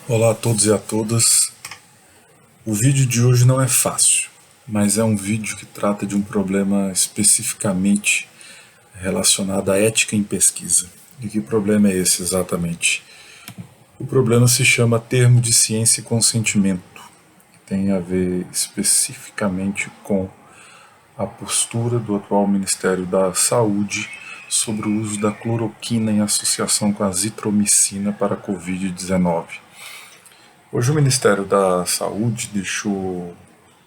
Olá a todos e a todas. O vídeo de hoje não é fácil, mas é um vídeo que trata de um problema especificamente relacionado à ética em pesquisa. E que problema é esse exatamente? O problema se chama termo de ciência e consentimento, que tem a ver especificamente com a postura do atual Ministério da Saúde sobre o uso da cloroquina em associação com a azitromicina para a Covid-19. Hoje o Ministério da Saúde deixou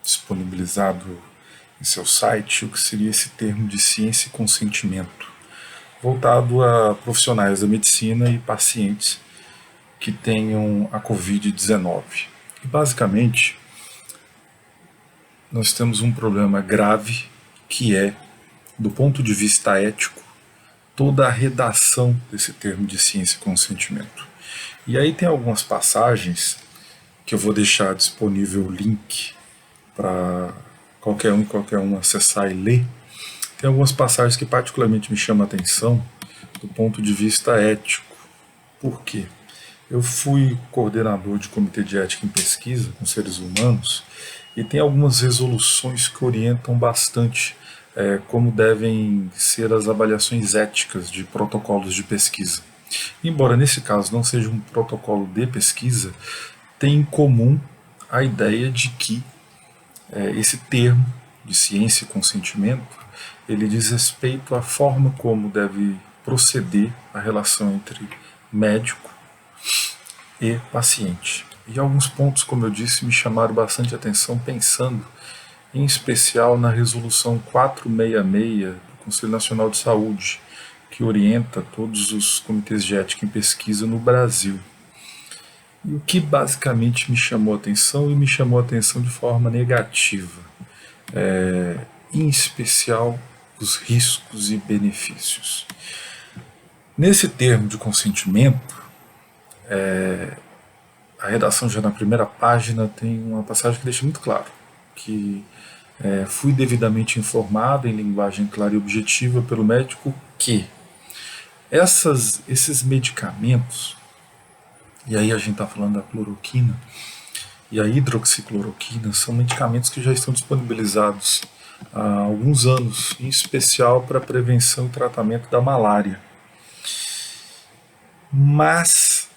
disponibilizado em seu site o que seria esse termo de ciência e consentimento, voltado a profissionais da medicina e pacientes que tenham a Covid-19. E basicamente, nós temos um problema grave que é, do ponto de vista ético, toda a redação desse termo de ciência e consentimento. E aí tem algumas passagens que eu vou deixar disponível o link para qualquer um acessar e ler. Tem algumas passagens que particularmente me chamam a atenção do ponto de vista ético. Por quê? Eu fui coordenador de comitê de ética em pesquisa com seres humanos e tem algumas resoluções que orientam bastante como devem ser as avaliações éticas de protocolos de pesquisa. Embora nesse caso não seja um protocolo de pesquisa, tem em comum a ideia de que esse termo de ciência e consentimento ele diz respeito à forma como deve proceder a relação entre médico e paciente. E alguns pontos, como eu disse, me chamaram bastante atenção, pensando em especial na resolução 466 do Conselho Nacional de Saúde, que orienta todos os comitês de ética em pesquisa no Brasil. E o que basicamente me chamou a atenção, e me chamou a atenção de forma negativa, em especial os riscos e benefícios. Nesse termo de consentimento, a redação já na primeira página tem uma passagem que deixa muito claro que fui devidamente informado em linguagem clara e objetiva pelo médico que esses medicamentos, e aí a gente está falando da cloroquina e a hidroxicloroquina, são medicamentos que já estão disponibilizados há alguns anos, em especial para prevenção e tratamento da malária. Mas,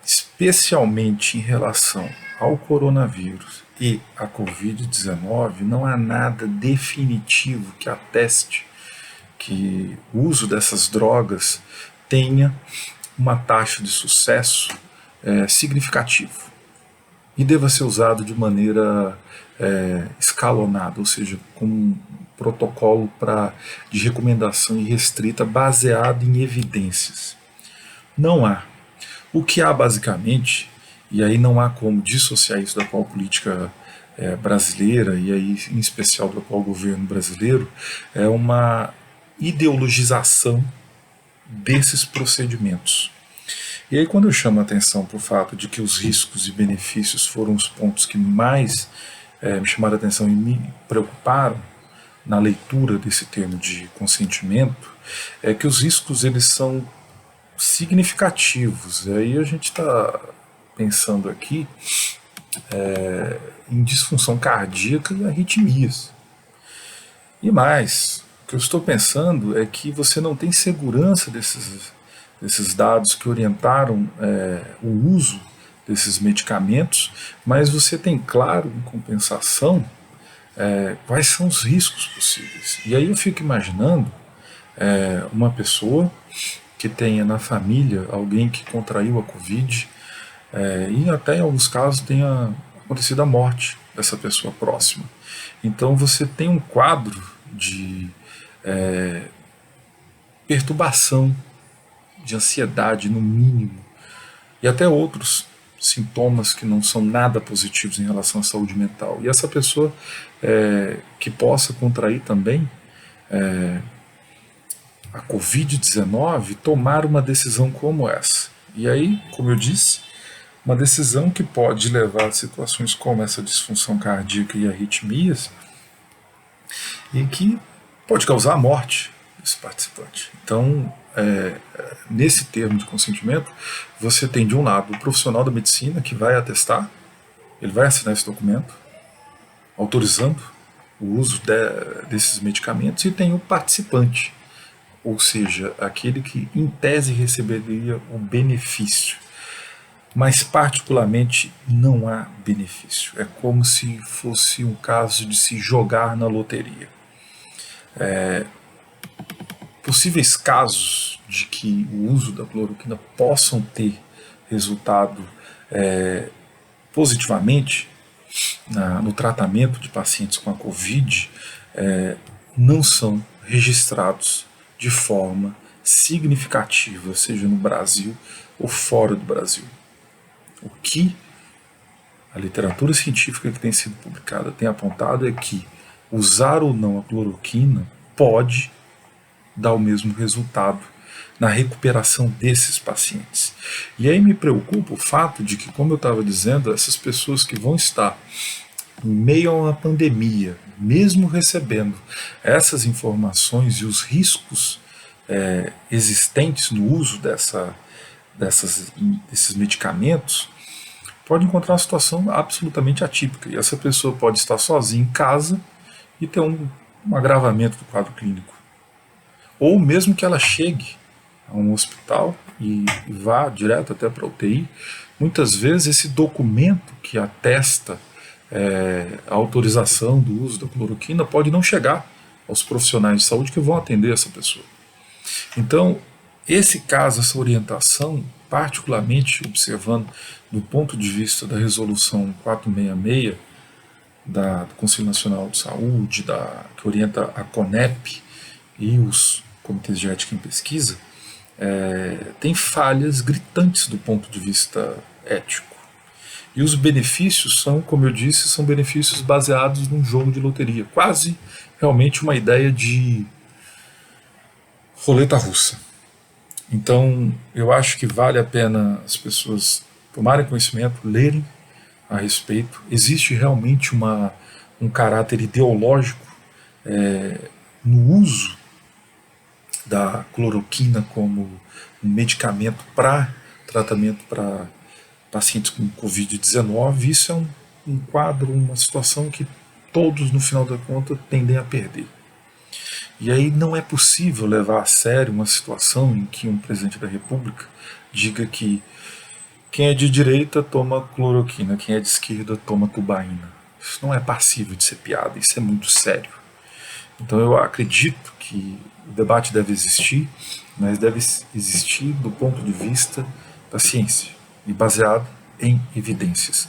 especialmente em relação ao coronavírus e à Covid-19, não há nada definitivo que ateste que o uso dessas drogas tenha uma taxa de sucesso significativo e deva ser usado de maneira escalonada, ou seja, com um protocolo de recomendação irrestrita baseado em evidências. Não há. O que há basicamente, e aí não há como dissociar isso da atual política brasileira, e aí em especial do atual governo brasileiro, é uma ideologização desses procedimentos. E aí quando eu chamo a atenção para o fato de que os riscos e benefícios foram os pontos que mais me chamaram a atenção e me preocuparam na leitura desse termo de consentimento, é que os riscos eles são significativos. E aí a gente está pensando aqui em disfunção cardíaca e arritmias. E mais, o que eu estou pensando é que você não tem segurança desses dados que orientaram o uso desses medicamentos, mas você tem claro, em compensação, quais são os riscos possíveis. E aí eu fico imaginando uma pessoa que tenha na família alguém que contraiu a Covid e até em alguns casos tenha acontecido a morte dessa pessoa próxima. Então você tem um quadro de perturbação, de ansiedade no mínimo, e até outros sintomas que não são nada positivos em relação à saúde mental. E essa pessoa que possa contrair também a Covid-19, tomar uma decisão como essa. E aí, como eu disse, uma decisão que pode levar a situações como essa disfunção cardíaca e arritmias, e que pode causar a morte desse participante. Então, nesse termo de consentimento, você tem de um lado o profissional da medicina que vai atestar, ele vai assinar esse documento, autorizando o uso desses medicamentos, e tem o participante, ou seja, aquele que em tese receberia o benefício, mas particularmente não há benefício. É como se fosse um caso de se jogar na loteria. Possíveis casos de que o uso da cloroquina possam ter resultado positivamente no tratamento de pacientes com a Covid não são registrados de forma significativa, seja no Brasil ou fora do Brasil. O que a literatura científica que tem sido publicada tem apontado é que usar ou não a cloroquina pode dar o mesmo resultado na recuperação desses pacientes. E aí me preocupa o fato de que, como eu estava dizendo, essas pessoas que vão estar em meio a uma pandemia, mesmo recebendo essas informações e os riscos existentes no uso desses medicamentos, pode encontrar uma situação absolutamente atípica. E essa pessoa pode estar sozinha em casa e ter um agravamento do quadro clínico. Ou mesmo que ela chegue a um hospital e vá direto até para a UTI, muitas vezes esse documento que atesta a autorização do uso da cloroquina pode não chegar aos profissionais de saúde que vão atender essa pessoa. Então, esse caso, essa orientação, particularmente observando do ponto de vista da resolução 466 do Conselho Nacional de Saúde, que orienta a CONEP e os comitês de ética em pesquisa, tem falhas gritantes do ponto de vista ético. E os benefícios são, como eu disse, são benefícios baseados num jogo de loteria, quase realmente uma ideia de roleta russa. Então, eu acho que vale a pena as pessoas tomarem conhecimento, lerem a respeito. Existe realmente um caráter ideológico no uso da cloroquina como um medicamento para tratamento para pacientes com Covid-19. Isso é um quadro, uma situação que todos, no final da conta, tendem a perder. E aí não é possível levar a sério uma situação em que um presidente da República diga que quem é de direita toma cloroquina, quem é de esquerda toma tubaína. Isso não é passível de ser piada, isso é muito sério. Então eu acredito que o debate deve existir, mas deve existir do ponto de vista da ciência e baseado em evidências.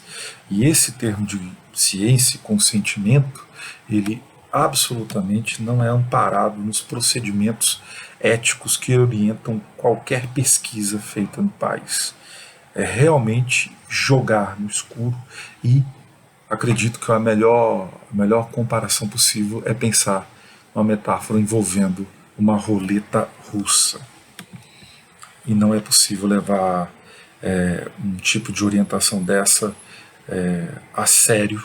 E esse termo de ciência e consentimento, ele absolutamente não é amparado nos procedimentos éticos que orientam qualquer pesquisa feita no país. É realmente jogar no escuro, e acredito que a melhor comparação possível é pensar uma metáfora envolvendo uma roleta russa. E não é possível levar um tipo de orientação dessa a sério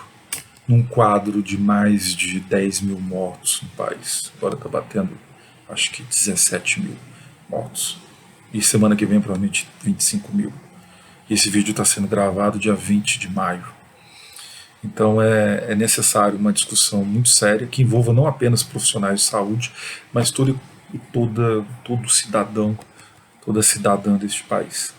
num quadro de mais de 10 mil mortos no país. Agora está batendo, acho que 17 mil mortos. E semana que vem provavelmente 25 mil. E esse vídeo está sendo gravado dia 20 de maio. Então é necessário uma discussão muito séria que envolva não apenas profissionais de saúde, mas todo cidadão, toda cidadã deste país.